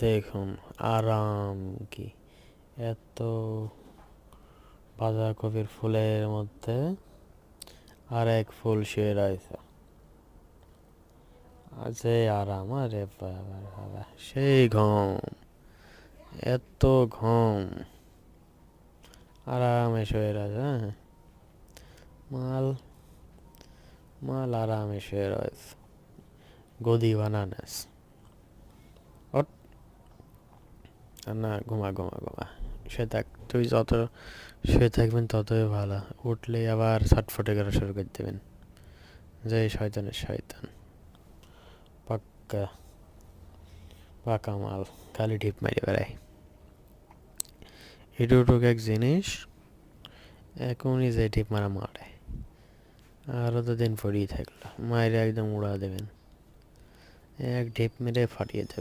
দেখুন আরাম কি, এত বাঁধাকপির ফুলের মধ্যে আর এক ফুল শুয়ে রয়েছে। যে আরাম, আরে বাবা বাবা, সেই ঘুম, এত ঘুম, আরামে শুয়ে রয়েছে। হ্যাঁ, মাল মাল আরামে শুয়ে রয়েছে, গদি বানানাস। ওঠ, না, ঘুমা ঘুমা ঘুমা, শুয়ে থাক। তুই যত শুয়ে থাকবেন ততই ভালো, উঠলেই আবার ছটফটে করা শুরু করে দেবেন। যে শয়তানের শয়তান, পাক্কা পাকা মাল, খালি ঢিপ মারি বেড়ায়। এটুক এক জিনিস, এখনই যে ঢিপ মারা মারে, আরও তো দিন পড়েই থাকলো, মায়ের একদম উড়া দেবেন, এক ঢিপ মেরে ফাটিয়ে দেবেন।